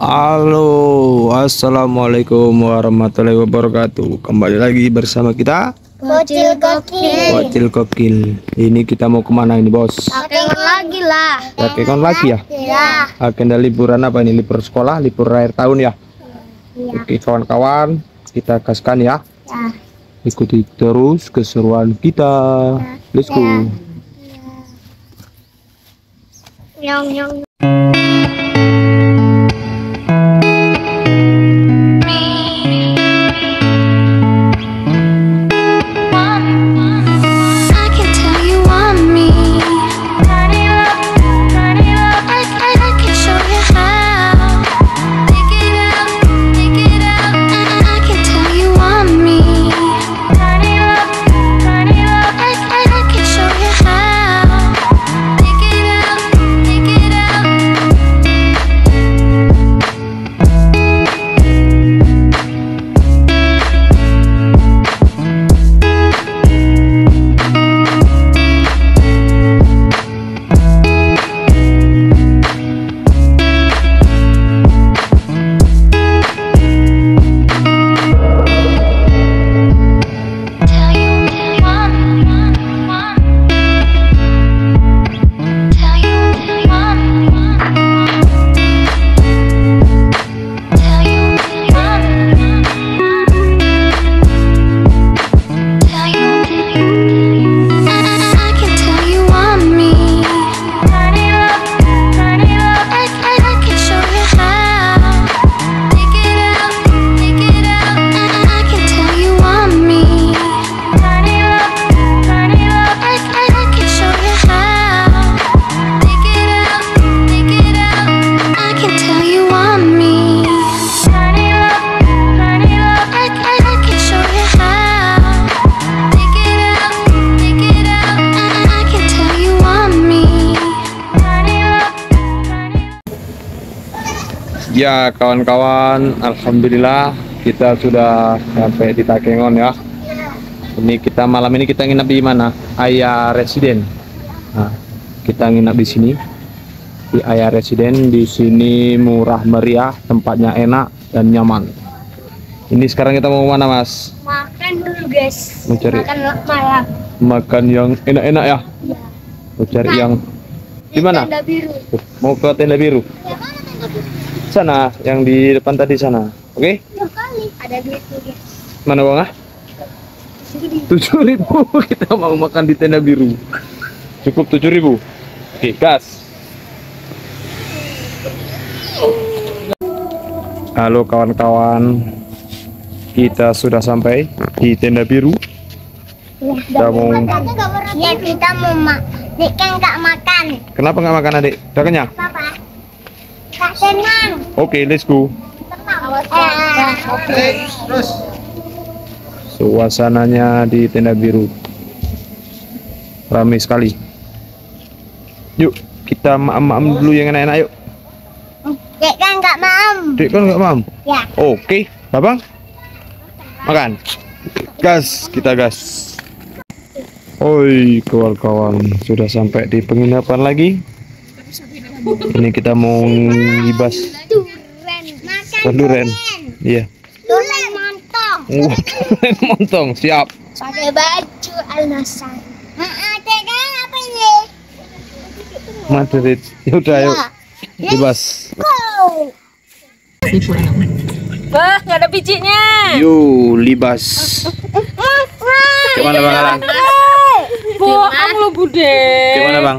Halo, assalamualaikum warahmatullahi wabarakatuh. Kembali lagi bersama kita Bocil Gokil. Bocil Gokil. Ini kita mau kemana ini, bos? Takengon lagi lah. Takengon lagi ya? Ya. Agenda liburan apa ini? Libur sekolah, libur akhir tahun ya? Oke kawan-kawan, kita gaskan ya. Ya. Ikuti terus keseruan kita. Let's go. Nyong nyong. Ya kawan-kawan, alhamdulillah kita sudah sampai di Takengon ya. Ini kita malam ini kita nginap di mana? Ayah Residen. Nah, kita nginap di sini di Ayah Residen. Di sini murah meriah, tempatnya enak dan nyaman. Ini sekarang kita mau mana, Mas? Makan dulu, guys. Mencari Makan malam. makan yang enak-enak ya. Ya. Mau cari yang di mana? Tenda biru. Mau ke tenda biru. Ya, mana tenda biru? Sana, yang di depan tadi sana. Oke? Kali. Ada duit tuh, guys. Mana bang? 7.000 kita mau makan di tenda biru. Cukup 7.000. Oke, gas. Halo kawan-kawan, kita sudah sampai di tenda biru. Kita mau. Ya, kita mau Dik kan nggak makan. Kenapa nggak makan adik? Udah kenyang? Papa. Nggak senang. Oke, let's go. Oke. Terus Suasananya di tenda biru ramai sekali. Yuk kita maam-maam dulu yang enak-enak yuk. Dik kan nggak mau. Dek kan nggak maam? Ya. Oke, babang makan. Gas, kita gas. Oi kawan-kawan, sudah sampai di penginapan lagi. Ini kita mau ngibas Duren. Makan duren. Iya. Duren montong. Duren montong, siap. Pakai baju Al-Nassr. Dik kan apa ini? Madrid. Yaudah yuk. Libas. Go. Wah, nggak ada bijinya. Yuk, libas. Gimana Bang Alan? Bu, aku lo bude. Gimana Bang?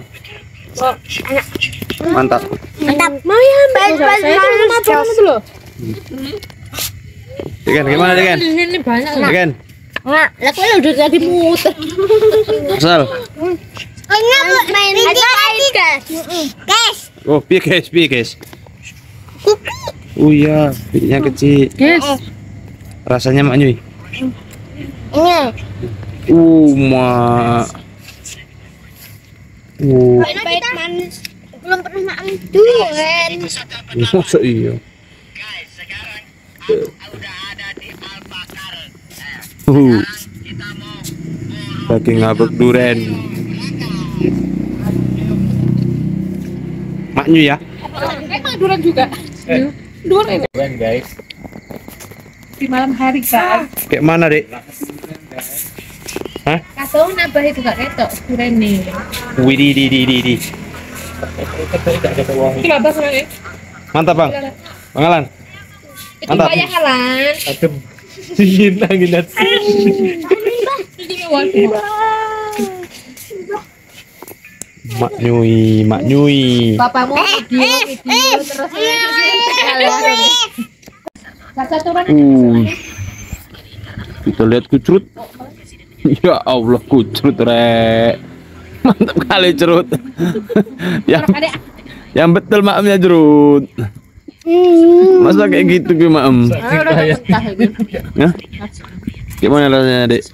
Mantap. Mantap. Mau ya, Mbak? Saya itu sama abang itu loh. Deken, gimana Deken? Di sini banyak. Deken, Nggak, lah kok udah tadi muter. asal. Main lagi, guys. Guys. Oh, piye guys? Oh iya, bijinya kecil. Guys, Rasanya Mak Nyuy. Ini. Mak. Pahit manis. Belum pernah makan durian. Masa iya? Daging ngabek duren. Maknyu ya. emang duran juga. Dua ini. Keren guys. Di malam hari kan. Kayak mana dek? Hah? Kasau nambah itu gak ketok. Keren nih. Widih di. Kira atas nih. Mantap bang. Bang Alan. Itu Mantap. banyak halan. Adem. Dingin anginat. Ini waduh. Mak nyui. Bapakmu video terus Kita lihat kucrut. Ya Allah kucrut rek. Mantap kali cerut. yang betul maemnya jerut. Masa kayak gitu gue maem? Hah? Gimana rasanya dek?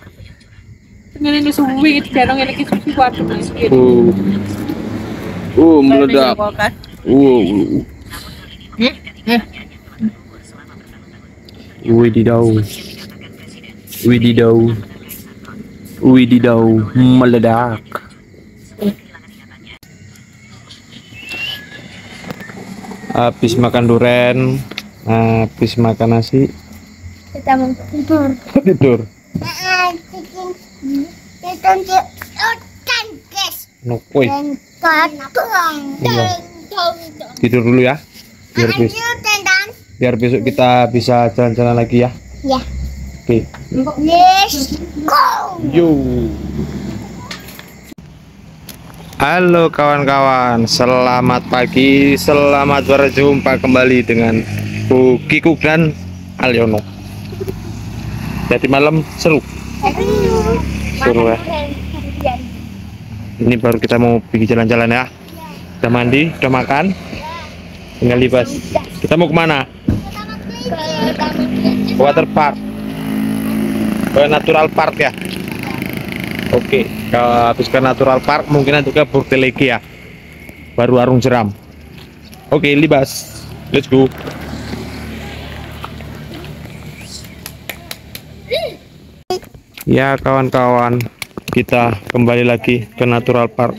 Ini suwi itu jarang yang lagi suwi waduh. Meledak. Wididau meledak. Habis makan duren, habis makan nasi, Kita mau tidur. tidur. Nokoi. Iya. Tidur dulu ya. Biar besok kita bisa jalan-jalan lagi ya. Ya. Oke. Let's go. Yo. Halo kawan-kawan, selamat pagi, selamat berjumpa kembali dengan Bu Kikuk dan Aliono. Jadi malam seru ya. Ini baru kita mau pergi jalan-jalan ya. Udah mandi, udah makan, tinggal libas. Kita mau kemana? Ke water park, ke natural park ya. Oke, kalau habis ke natural park mungkin nanti ke Burteleki ya, baru Arung Jeram. Oke, libas, let's go. Ya kawan-kawan, kita kembali lagi ke natural park.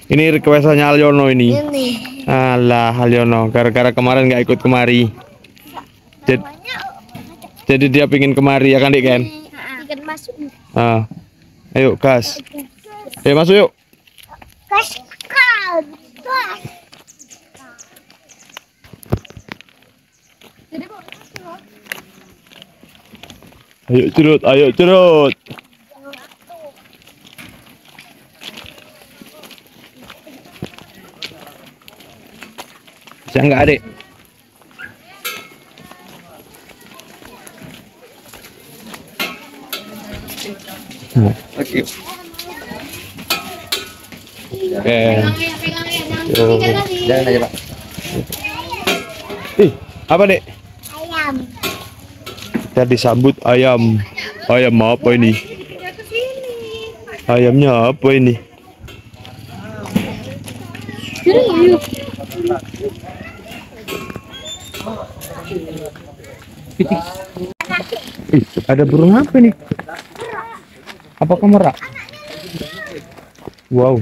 Ini requestannya Aliono ini. Alah Aliono, gara-gara kemarin nggak ikut kemari. Jadi dia pingin kemari ya kan Dik Ken? Ikan masuk. Ayo gas. Masuk yuk. Gas kau. Ayo cerut. Bisa nggak Adik? Oke. Jangan aja Pak. Apa Dek? Ayam. Kita disambut ayam. Ayam apa ini? Ayamnya apa ini? Ada burung apa nih? Apakah merak? Wow.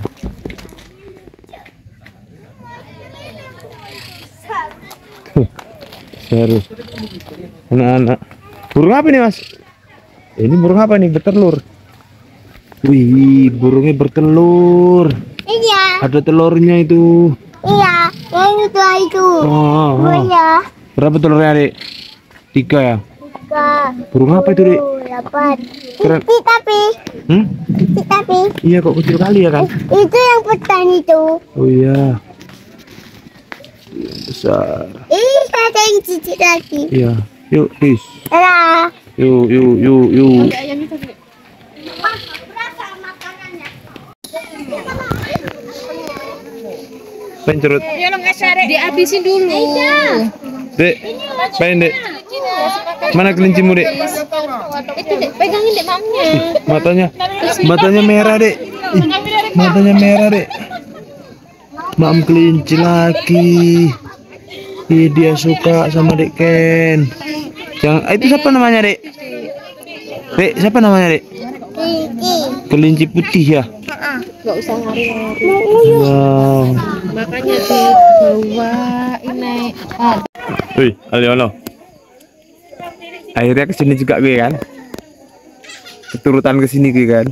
Seru. Anak-anak. Burung apa nih Mas? Ini burung apa nih? Bertelur. Wih, burungnya bertelur. Iya. Ada telurnya itu. Iya. Yang itu. Iya. Berapa telurnya Adik? 3 ya? 3. Burung apa itu Dek? 8. Keren. Tapi. Tapi. Iya kok kecil kali ya kan? Itu yang petani itu. Oh iya. Besar. Ada yang cicit lagi. Iya. Yuk, Tis. Dadah. Yuk. Berapa makanannya? Pencerut. Dihabisin dulu. Dek, main Dek. Mana kelincimu Dek? Itu Dek, pegangin Dek mamnya. Matanya merah Dek. Matanya merah Dek. Mam kelinci lagi. Dia suka sama Dek Ken. Itu siapa namanya Dek? Dek, siapa namanya Dek? Kiki. Kelinci putih ya. Nggak usah lari-lari. Wow. Makanya dibawa ini. Wih, Aliono. Akhirnya kesini juga gue kan. Keturutan kesini gue kan.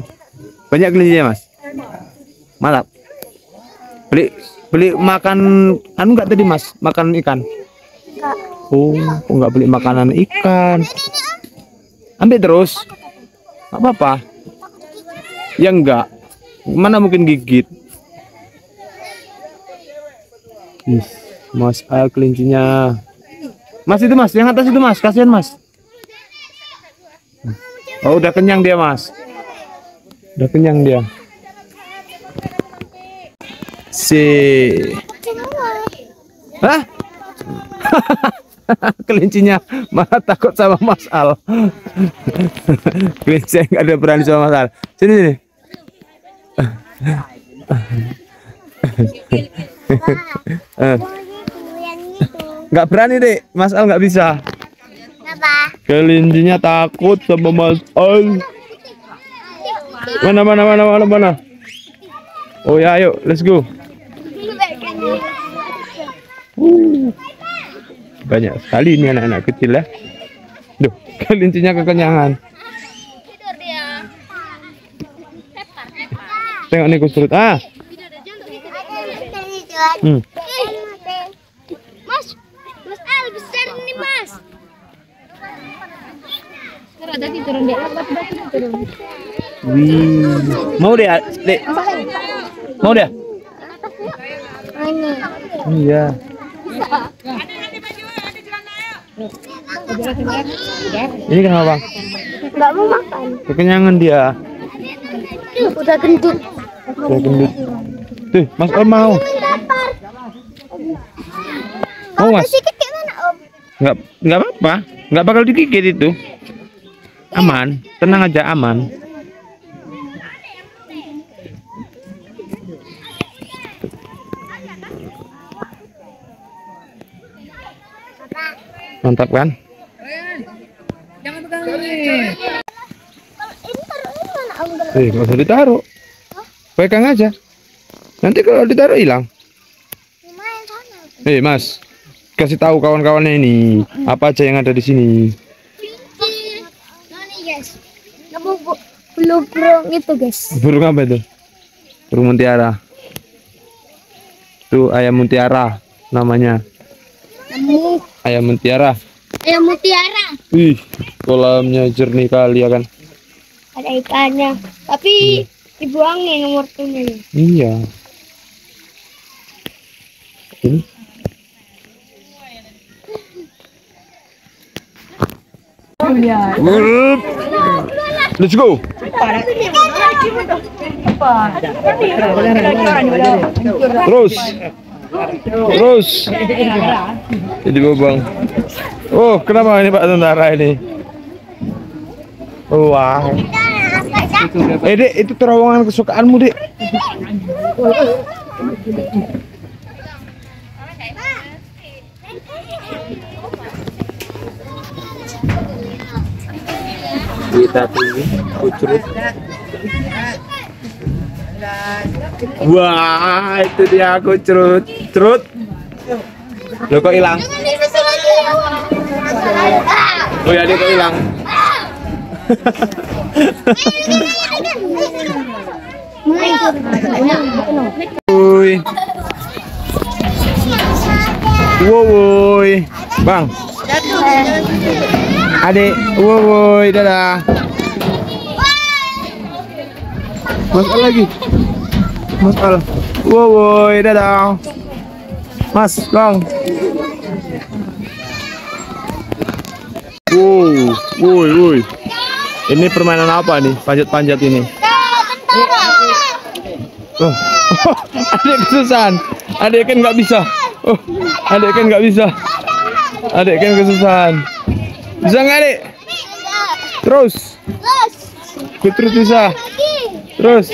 Banyak kelincinya mas. Mantap. Beli makan anu nggak tadi mas? Makan ikan. Oh, kok nggak beli makanan ikan? Ambil terus. Nggak apa-apa. Ya enggak. Mana mungkin gigit. Mas kelincinya. Mas itu mas, yang atas itu mas, kasihan mas. Oh udah kenyang dia mas. Udah kenyang dia. Hah? Kelincinya malah takut sama Mas Al. Kelinci nggak ada berani sama Mas Al. Sini. Nggak berani deh, Mas Al nggak bisa. Kenapa? Kelincinya takut sama Mas Al. Mana? Oh ya, ayo, let's go. Banyak sekali ini anak-anak kecil ya. Duh, kelincinya kekenyangan. Tidur dia. Tengok nih kusrut. Mas Al besar nih mas. Tadi turun dia. Wih, mau dia, Dek? Mau dia? Iya. Ini kenapa bang? Nggak mau makan. Kekenyangan dia. Udah gendut. Udah gendut. Tuh, Mas Om mau. Mau mas? Sikit kayak mana om? Nggak apa-apa. Nggak bakal digigit itu. Aman, tenang aja aman. Mantap kan? Jangan pegang ini. Ini taruhnya mana om? Nggak usah ditaruh. Pegang aja. Nanti kalau ditaruh hilang. Lumayan sana. Mas, kasih tahu kawan-kawannya ini apa aja yang ada di sini. Nani guys. Belum burung itu guys. Burung apa itu? Burung mutiara. Itu ayam mutiara namanya. Ayam mutiara. Ayam mutiara. Wih, kolamnya jernih kali ya kan? Ada ikannya. Tapi dibuangin nomor tujuh. Iya. Ini. Wup. Let's go. Terus. Jadi bobang. Oh, kenapa ini Pak Tentara ini? Oh, wow. Dek, itu terowongan kesukaanmu, Dek. Kita pilih kucurut. Wah, itu dia kucurut. Cerut. Loh kok hilang? Oh ya, dia kok hilang? Woi. Woi. Bang. Adik, woi, dadah. Mas Al lagi. Mas Al. Woi, dadah. Mas, Bang. Woi. Ini permainan apa nih? Panjat-panjat ini. Oh. Adik kesusahan. Adik kan nggak bisa. Oh, adik kan nggak bisa. Adik kan kesusahan. Bisa nggak, Adik? Terus. Terus bisa. Terus.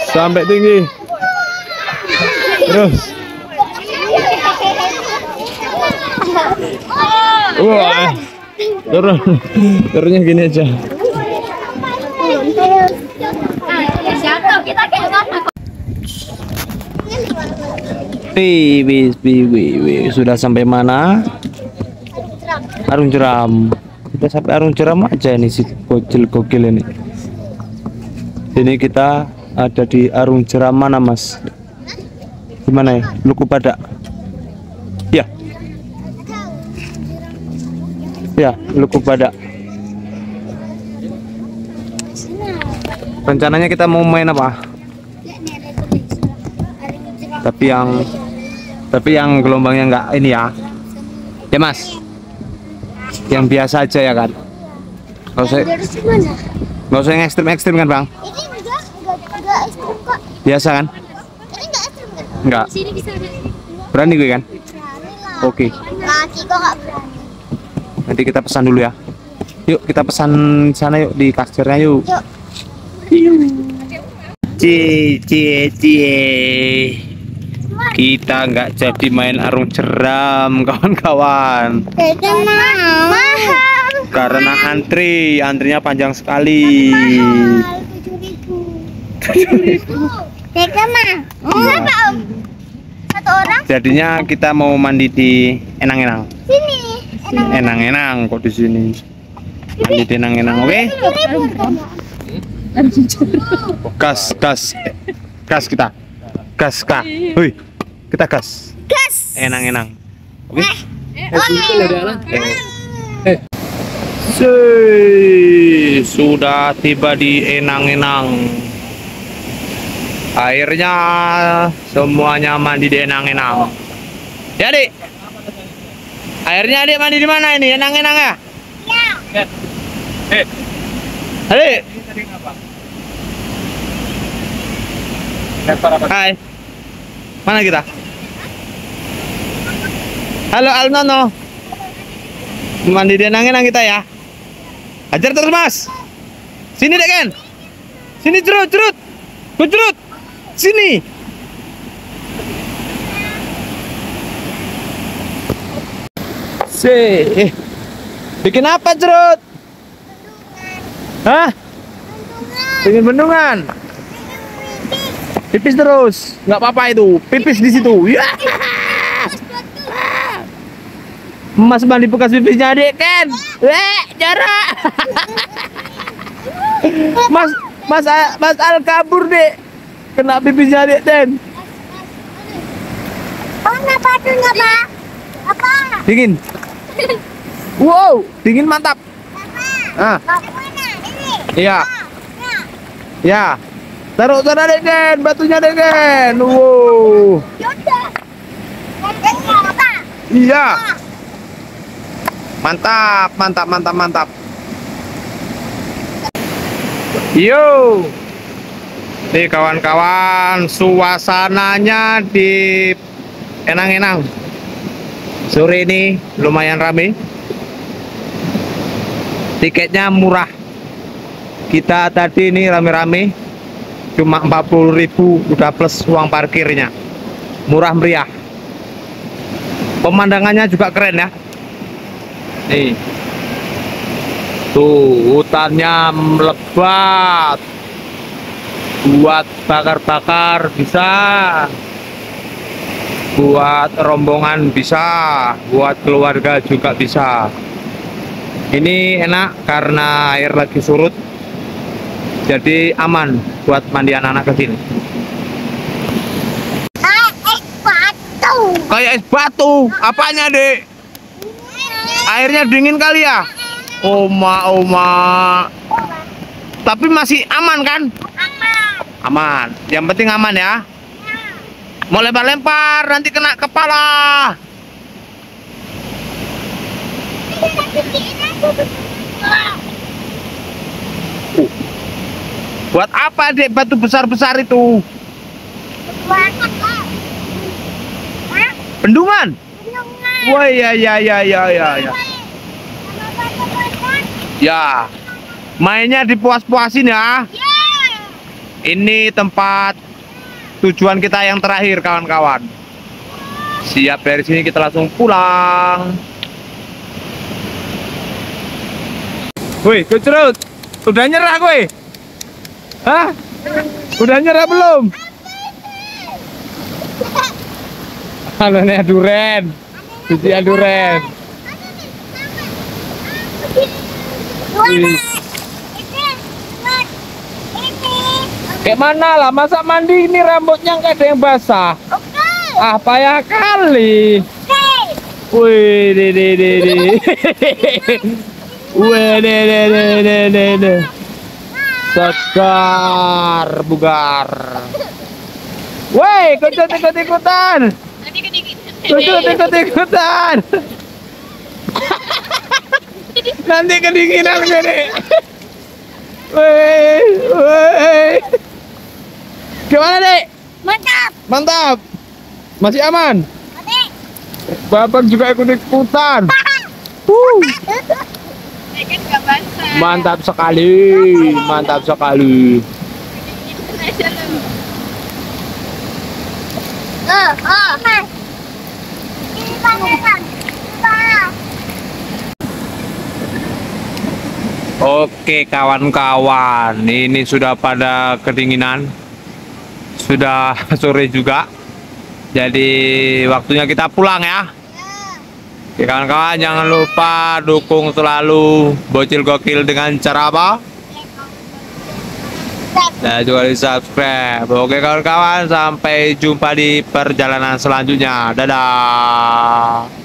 Sampai tinggi. Terus. Wah. Turunnya gini aja. Sudah sampai mana? Arung Jeram. Kita sampai Arung Jeram aja nih si bocil gokil ini. Ini kita ada di Arung Jeram mana Mas? Gimana ya? Luku Badak. Ya. Ya, Luku Badak. Rencananya kita mau main apa? Tapi yang gelombangnya enggak ini ya. Ya Mas. Yang biasa aja ya kan. Nggak usah yang ekstrim kan Bang? Ini enggak ekstrim kok. Biasa kan? Ini enggak ekstrim kan? Enggak. Sini bisa. Berani gue kan? Berani lah. Oke. Laki kok nggak berani. Nanti kita pesan dulu ya. Yuk kita pesan sana yuk di kasirnya yuk. Yuk. Cie. Kita nggak jadi main Arung Jeram kawan-kawan. Mahal. Karena antrinya panjang sekali. Mahal 7.000. Tega mah. Berapa Om? Satu orang? Jadinya kita mau mandi di Enang-Enang. Sini. Enang-Enang kok di sini. Mandi di Enang-Enang, oke? Gas kita. Gas Kak. Hui. Kita gas. Gas. Enang-Enang. Oke? Sudah tiba di Enang-Enang. Airnya semuanya mandi di Enang-Enang. Ya, Dik. Airnya Adik mandi di mana ini? Enang-Enang ya? Ya. Adik. Hai. Mana kita? Halo Alnono. Mandi di Enang-Enang kita ya. Ajar terus Mas. Sini Dek Ken. Sini cerut. Sini. Bikin apa cerut? Hah? Bikin bendungan. Pipis terus. Nggak apa-apa itu. Pipis di situ. Ya. Mas mandi bekas pipisnya Dek Ken. Jarak. Mas Al kabur Dek. Kena pipisnya Dek Ken. Oh, kenapa tuh Pak? Apa? Dingin. Wow, dingin mantap. Ah, Yang mana? Ini. iya. Nah. Ya. Taruh sana Dek Ken, batunya Dek Ken. Wow. Yaudah. Apa? Iya. Mantap. Yo. Nih kawan-kawan, suasananya di Enang-Enang. Sore ini lumayan rame. Tiketnya murah. Kita tadi ini rame-rame cuma 40.000 udah plus uang parkirnya. Murah meriah. Pemandangannya juga keren ya. Nih. Tuh, hutannya melebat. Buat bakar-bakar bisa. Buat rombongan bisa, buat keluarga juga bisa. Ini enak karena air lagi surut. Jadi aman buat mandi anak-anak ke sini. Es batu. Kayak es batu. Apanya, Dek? Airnya dingin kali ya? Oma. Tapi masih aman kan? Aman. Yang penting aman ya. Mau lempar-lempar nanti kena kepala. Buat apa Dek batu besar-besar itu? Bendungan? Wah ya. Ya. Mainnya dipuas-puasin ya. Ini tempat tujuan kita yang terakhir kawan-kawan. Siap dari sini kita langsung pulang. Woi, Kucerut, udah nyerah gue? Hah? Udah nyerah belum? Makanannya duren. Cucian duren. Dua. Wih. Kayak mana lah, masa mandi ini rambutnya nggak ada yang basah. Oke. Ah, payah kali. Oke. Wih, Wih, Sekar, bugar. Woi, ikut-ikutan. Ikut-ikutan. Nanti kedinginan gini. Woi. Gimana, Dek? Mantap. Mantap. Masih aman? Oke. Bapak juga ikut-ikutan. Kan nggak basah. Mantap sekali. Mantap sekali. Aja lu. Mas. Ini pangeran. Oke kawan-kawan, ini sudah pada kedinginan, sudah sore juga, jadi waktunya kita pulang ya. Oke kawan-kawan, jangan lupa dukung selalu Bocil Gokil dengan cara apa? Dan juga di subscribe. Oke kawan-kawan, sampai jumpa di perjalanan selanjutnya. Dadah.